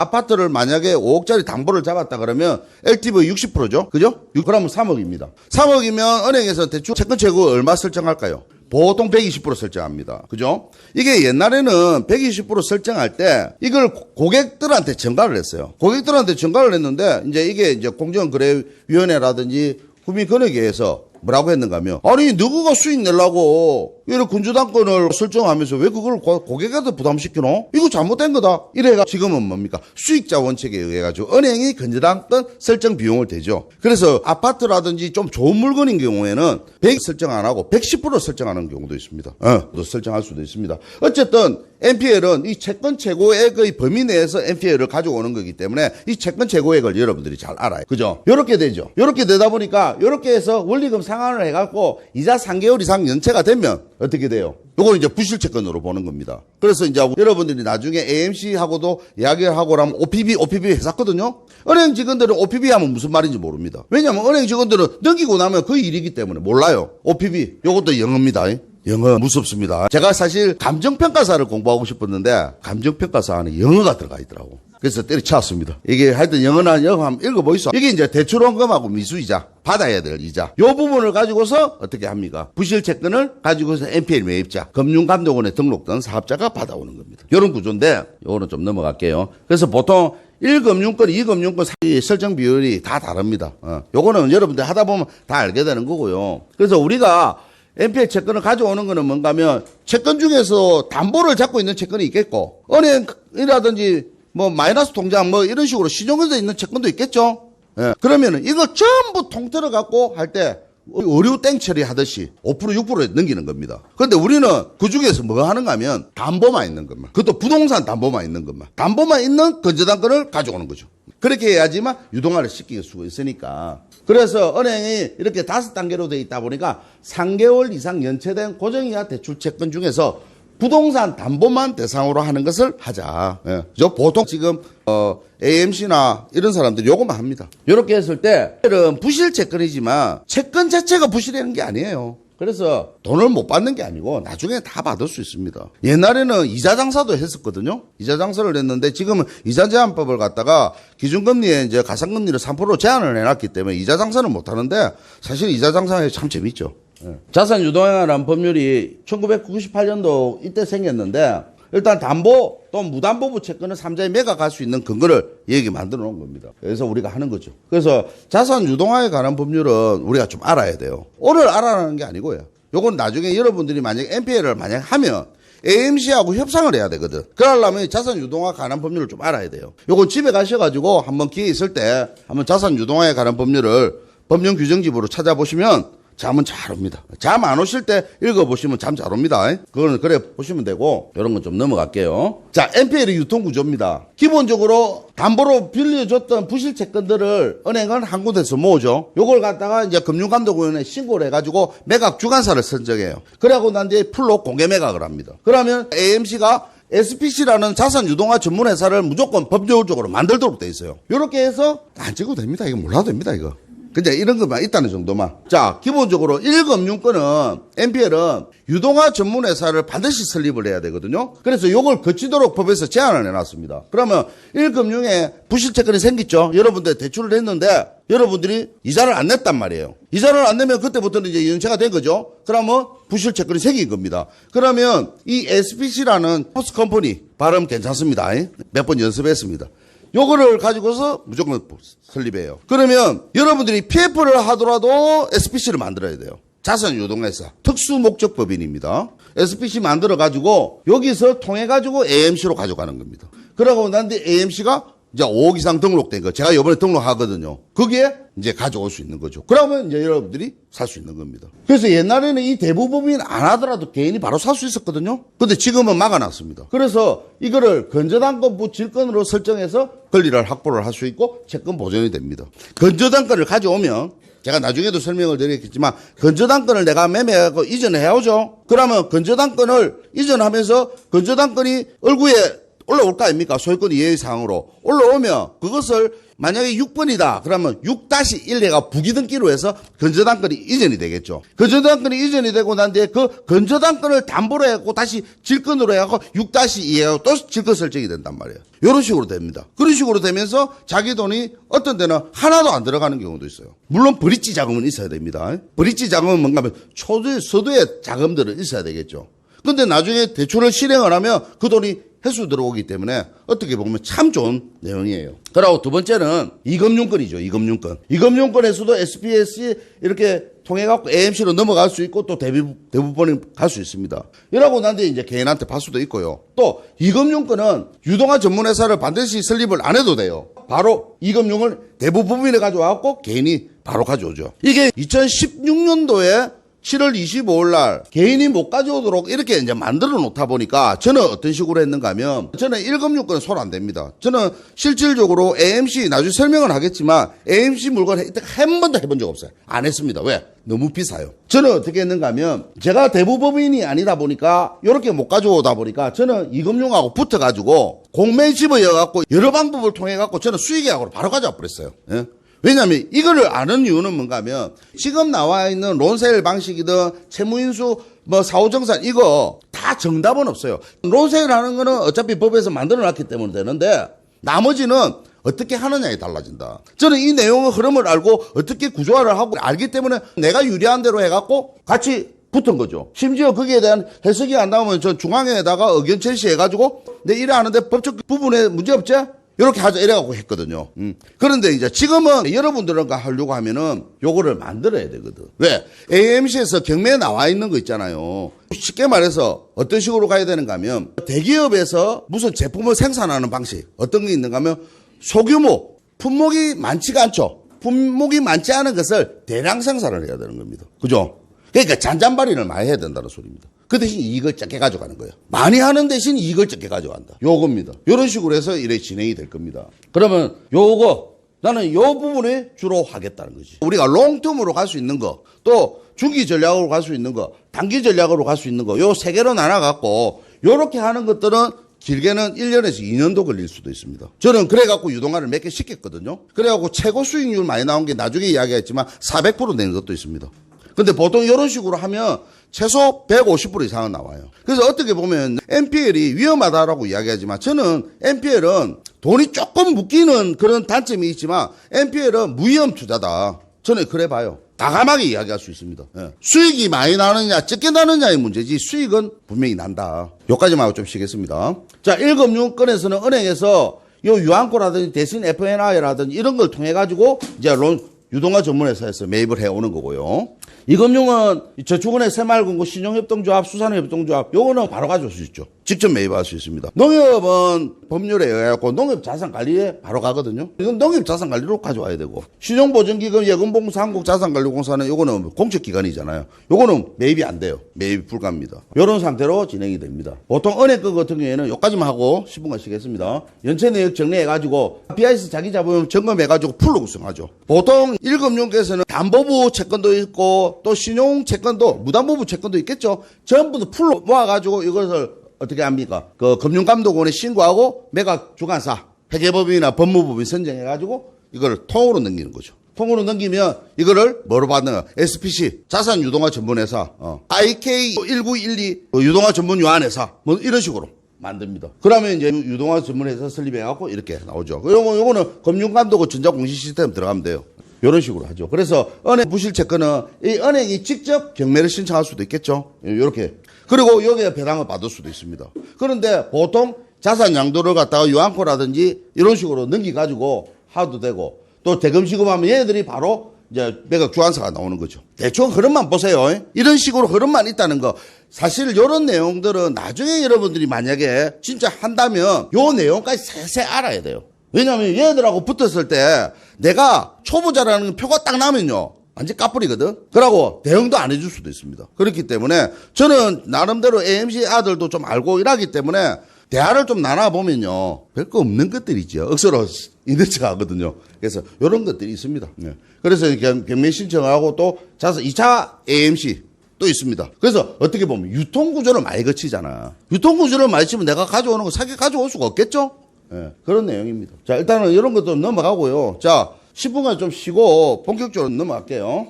아파트를 만약에 5억짜리 담보를 잡았다 그러면 LTV 60%죠. 그죠? 그러면 3억입니다. 3억이면 은행에서 대출 채권 최고 얼마 설정할까요? 보통 120% 설정합니다. 그죠? 이게 옛날에는 120% 설정할 때 이걸 고객들한테 전가를 했어요. 고객들한테 전가를 했는데 이게 공정거래위원회라든지 국민권익위에서 뭐라고 했는가 하면, 아니 너가 수익 내려고 이런 근저당권을 설정하면서 왜 그걸 고객한테 부담시키노? 이거 잘못된 거다. 이래가 지금은 뭡니까? 수익자 원칙에 의해 가지고 은행이 근저당권 설정 비용을 대죠. 그래서 아파트라든지 좀 좋은 물건인 경우에는 100 설정 안 하고 110% 설정하는 경우도 있습니다. 또 설정할 수도 있습니다. 어쨌든 NPL은 이 채권 최고액의 범위 내에서 NPL을 가져오는 거기 때문에 이 채권 최고액을 여러분들이 잘 알아요. 그죠? 요렇게 되죠. 요렇게 되다 보니까 요렇게 해서 원리금 상환을 해갖고 이자 3개월 이상 연체가 되면 어떻게 돼요? 요거는 이제 부실채권으로 보는 겁니다. 그래서 이제 여러분들이 나중에 AMC하고도 이야기를 하고 나면 OPB 했었거든요. 은행 직원들은 OPB 하면 무슨 말인지 모릅니다. 왜냐면 은행 직원들은 넘기고 나면 그 일이기 때문에 몰라요. OPB. 요것도 영어입니다. 영어 무섭습니다. 제가 사실 감정평가사를 공부하고 싶었는데 감정평가사 안에 영어가 들어가 있더라고. 그래서 때려쳤습니다. 이게 하여튼 영어나 영어 한번 읽어보이소. 이게 이제 대출원금하고 미수이자, 받아야 될 이자. 요 부분을 가지고서 어떻게 합니까? 부실채권을 가지고서 NPL 매입자, 금융감독원에 등록된 사업자가 받아오는 겁니다. 이런 구조인데, 요거는 좀 넘어갈게요. 그래서 보통 1금융권, 2금융권 사이 설정 비율이 다 다릅니다. 요거는 여러분들 하다 보면 다 알게 되는 거고요. 그래서 우리가 NPL 채권을 가져오는 거는 뭔가 하면 채권 중에서 담보를 잡고 있는 채권이 있겠고, 은행이라든지 마이너스 통장 이런 식으로 신용해서 있는 채권도 있겠죠. 예. 그러면은 이거 전부 통틀어 갖고 할 때 의류 땡 처리하듯이 5% 6%에 넘기는 겁니다. 그런데 우리는 그 중에서 뭐 하는가 하면 담보만 있는 것만. 그것도 부동산 담보만 있는 것만. 담보만 있는 건저당권을 가져오는 거죠. 그렇게 해야지만 유동화를 시킬 수가 있으니까. 그래서 은행이 이렇게 5단계로 돼 있다 보니까 3개월 이상 연체된 고정이자 대출 채권 중에서 부동산 담보만 대상으로 하는 것을 하자. 예. 저 보통 지금 AMC나 이런 사람들이 요것만 합니다. 이렇게 했을 때 부실 채권이지만 채권 자체가 부실하는 게 아니에요. 그래서 돈을 못 받는 게 아니고 나중에 다 받을 수 있습니다. 옛날에는 이자 장사도 했었거든요. 이자 장사를 했는데 지금은 이자 제한법을 갖다가 기준금리에 이제 가상금리를 3% 제한을 해놨기 때문에 이자 장사는 못 하는데 사실 이자 장사가 참 재밌죠. 자산 유동화라는 법률이 1998년도 이때 생겼는데 일단 담보 또 무담보부 채권은 3자의 매각할 수 있는 근거를 얘기 만들어 놓은 겁니다. 그래서 우리가 하는 거죠. 그래서 자산 유동화에 관한 법률은 우리가 좀 알아야 돼요. 오늘 알아라는 게 아니고요. 요건 나중에 여러분들이 만약 NPL을 하면 AMC하고 협상을 해야 되거든. 그러려면 자산 유동화 관한 법률을 좀 알아야 돼요. 요건 집에 가셔가지고 한번 기회 있을 때 한번 자산 유동화에 관한 법률을 법령 규정집으로 찾아보시면 잠은 잘 옵니다. 잠 안 오실 때 읽어보시면 잠 잘 옵니다. 그거는 그래 보시면 되고, 이런 건 좀 넘어갈게요. 자, NPL의 유통구조입니다. 기본적으로 담보로 빌려줬던 부실 채권들을 은행은 한 군데서 모으죠. 요걸 갖다가 이제 금융감독원에 신고를 해가지고 매각 주관사를 선정해요. 그러고 난 뒤에 풀로 공개 매각을 합니다. 그러면 AMC가 SPC라는 자산 유동화 전문 회사를 무조건 법률적으로 만들도록 돼 있어요. 요렇게 해서 안 찍어도 됩니다. 이거 몰라도 됩니다, 이거. 근데 이런 것만 있다는 정도만. 자, 기본적으로 1금융권은 NPL은 유동화 전문회사를 반드시 설립을 해야 되거든요. 그래서 요걸 거치도록 법에서 제한을 해놨습니다. 그러면 1금융에 부실채권이 생겼죠. 여러분들 대출을 했는데 여러분들이 이자를 안 냈단 말이에요. 이자를 안 내면 그때부터는 이제 연체가 된 거죠. 그러면 부실채권이 생긴 겁니다. 그러면 이 SPC라는 포스 컴퍼니 발음 괜찮습니다. 몇 번 연습했습니다. 요거를 가지고서 무조건 설립해요. 그러면 여러분들이 PF를 하더라도 SPC를 만들어야 돼요. 자산유동회사 특수목적법인입니다. SPC 만들어가지고 여기서 통해가지고 AMC로 가져가는 겁니다. 그러고 난 뒤에 AMC가 이제 5억 이상 등록된 거 제가 이번에 등록하거든요. 거기에 이제 가져올 수 있는 거죠. 그러면 이제 여러분들이 살 수 있는 겁니다. 그래서 옛날에는 이 대부법인 안 하더라도 개인이 바로 살 수 있었거든요. 근데 지금은 막아놨습니다. 그래서 이거를 건저당권 질권으로 설정해서 권리를 확보를 할 수 있고 채권 보존이 됩니다. 건저당권을 가져오면 제가 나중에도 설명을 드리겠지만 건저당권을 내가 매매하고 이전해오죠. 그러면 건저당권을 이전하면서 건저당권이 얼구에 올라올 거 아닙니까? 소유권 이해 사항으로. 올라오면 그것을 만약에 6번이다. 그러면 6-1내가 부기등기로 해서 건저당권이 이전이 되겠죠. 건저당권이 이전이 되고 난 뒤에 그 건저당권을 담보로 해갖고 다시 질권으로 해갖고 6-2에 또 질권 설정이 된단 말이에요. 이런 식으로 됩니다. 그런 식으로 되면서 자기 돈이 어떤 데는 하나도 안 들어가는 경우도 있어요. 물론 브릿지 자금은 있어야 됩니다. 브릿지 자금은 뭔가 하면 서두의 자금들은 있어야 되겠죠. 근데 나중에 대출을 실행을 하면 그 돈이 회수 들어오기 때문에 어떻게 보면 참 좋은 내용이에요. 그리고 두 번째는 이금융권이죠. 이금융권. 이금융권에서도 SPS 이렇게 통해갖고 AMC로 넘어갈 수 있고 또 대부분이 갈 수 있습니다. 이러고 난 뒤에 이제 개인한테 팔 수도 있고요. 또 이금융권은 유동화 전문회사를 반드시 설립을 안 해도 돼요. 바로 이금융을 대부분에 가져와갖고 개인이 바로 가져오죠. 이게 2016년도에 7월 25일 날 개인이 못 가져오도록 이렇게 이제 만들어 놓다 보니까 저는 어떤 식으로 했는가 하면 저는 1금융권은 손 안 댑니다. 저는 실질적으로 AMC 나중에 설명을 하겠지만 AMC 물건 한 번도 해본 적 없어요. 안 했습니다. 왜? 너무 비싸요. 저는 어떻게 했는가 하면 제가 대부법인이 아니다 보니까 이렇게 못 가져오다 보니까 저는 이금융하고 붙어가지고 공매집어여갖고 여러 방법을 통해갖고 저는 수익계약으로 바로 가져와 버렸어요. 예? 왜냐하면 이거를 아는 이유는 뭔가 하면 지금 나와 있는 론세일 방식이든 채무인수 뭐 사후정산 이거 다 정답은 없어요. 론세일 하는 거는 어차피 법에서 만들어 놨기 때문에 되는데 나머지는 어떻게 하느냐에 달라진다. 저는 이 내용의 흐름을 알고 어떻게 구조화를 하고 알기 때문에 내가 유리한 대로 해갖고 같이 붙은 거죠. 심지어 거기에 대한 해석이 안 나오면 전 중앙에다가 의견 제시해가지고 내 일을 하는데 법적 부분에 문제 없지? 이렇게 하자 이래갖고 했거든요. 그런데 이제 지금은 여러분들과 하려고 하면은 요거를 만들어야 되거든. 왜? AMC에서 경매에 나와 있는 거 있잖아요. 쉽게 말해서 어떤 식으로 가야 되는가 하면 대기업에서 무슨 제품을 생산하는 방식 어떤 게 있는가 하면 소규모 품목이 많지가 않죠. 품목이 많지 않은 것을 대량 생산을 해야 되는 겁니다. 그죠? 그러니까 잔잔바리를 많이 해야 된다는 소리입니다. 그 대신 이익을 적게 가져가는 거예요. 많이 하는 대신 이익을 적게 가져간다. 요겁니다. 요런 식으로 해서 이래 진행이 될 겁니다. 그러면 요거 나는 요 부분에 주로 하겠다는 거지. 우리가 롱텀으로 갈 수 있는 거, 또 중기 전략으로 갈 수 있는 거, 단기 전략으로 갈 수 있는 거, 요 세 개로 나눠갖고 요렇게 하는 것들은 길게는 1년에서 2년도 걸릴 수도 있습니다. 저는 그래갖고 유동화를 몇 개 시켰거든요. 그래갖고 최고 수익률 많이 나온 게 나중에 이야기했지만 400% 내는 것도 있습니다. 근데 보통 이런 식으로 하면 최소 150% 이상은 나와요. 그래서 어떻게 보면 NPL이 위험하다라고 이야기하지만 저는 NPL은 돈이 조금 묶이는 그런 단점이 있지만 NPL은 무위험 투자다. 저는 그래 봐요. 과감하게 이야기할 수 있습니다. 예. 수익이 많이 나느냐 적게 나느냐의 문제지 수익은 분명히 난다. 여기까지만 하고 좀 쉬겠습니다. 자, 1금융권에서는 은행에서 요 유한코라든지 대신 FNI라든지 이런 걸 통해 가지고 이제 유동화 전문회사에서 매입을 해오는 거고요. 이금융은 저축은행, 새마을금고, 신용협동조합, 수산협동조합 요거는 바로 가져올 수 있죠. 직접 매입할 수 있습니다. 농협은 법률에 의해서 농협자산관리에 바로 가거든요. 이건 농협자산관리로 가져와야 되고 신용보증기금, 예금봉사, 한국자산관리공사는 요거는 공적기관이잖아요. 요거는 매입이 안 돼요. 매입 불가입니다. 이런 상태로 진행이 됩니다. 보통 은행 거 같은 경우에는 요까지만 하고 10분간 쉬겠습니다. 연체 내역 정리해가지고 BIS 자기자본 점검해가지고 풀로 구성하죠. 보통 1금융께서는 담보부 채권도 있고 또 신용 채권도 무담보부 채권도 있겠죠. 전부 다 풀로 모아가지고 이것을 어떻게 합니까? 그 금융감독원에 신고하고 매각 주관사, 회계법인이나 법무법인 선정해가지고 이걸 통으로 넘기는 거죠. 통으로 넘기면 이거를 뭐로 받는 SPC 자산유동화 전문회사, IK1912 유동화 전문유한회사 뭐 이런 식으로 만듭니다. 그러면 이제 유동화 전문회사 설립해갖고 이렇게 나오죠. 요거는 금융감독원 전자공시 시스템 들어가면 돼요. 이런 식으로 하죠. 그래서 은행 부실채권은 이 은행이 직접 경매를 신청할 수도 있겠죠. 이렇게. 그리고 여기에 배당을 받을 수도 있습니다. 그런데 보통 자산 양도를 갖다가 유한코라든지 이런 식으로 넘기가지고 하도 되고 또 대금시급하면 얘네들이 바로 이제 매각 주관사가 나오는 거죠. 대충 흐름만 보세요. 이런 식으로 흐름만 있다는 거. 사실 이런 내용들은 나중에 여러분들이 만약에 진짜 한다면 요 내용까지 세세 알아야 돼요. 왜냐하면 얘들하고 붙었을 때 내가 초보자라는 표가 딱 나면요. 완전 까불이거든. 그러고 대응도 안 해줄 수도 있습니다. 그렇기 때문에 저는 나름대로 AMC 아들도 좀 알고 일하기 때문에 대화를 좀 나눠보면요. 별거 없는 것들이죠. 억수로 있는 척 하거든요. 그래서 이런 것들이 있습니다. 네. 그래서 경매 신청하고 또 2차 AMC 또 있습니다. 그래서 어떻게 보면 유통구조를 많이 거치잖아. 유통구조를 많이 치면 내가 가져오는 거 사기 가져올 수가 없겠죠? 예, 그런 내용입니다. 자, 일단은 이런 것도 넘어가고요. 자, 10분간 좀 쉬고 본격적으로 넘어갈게요.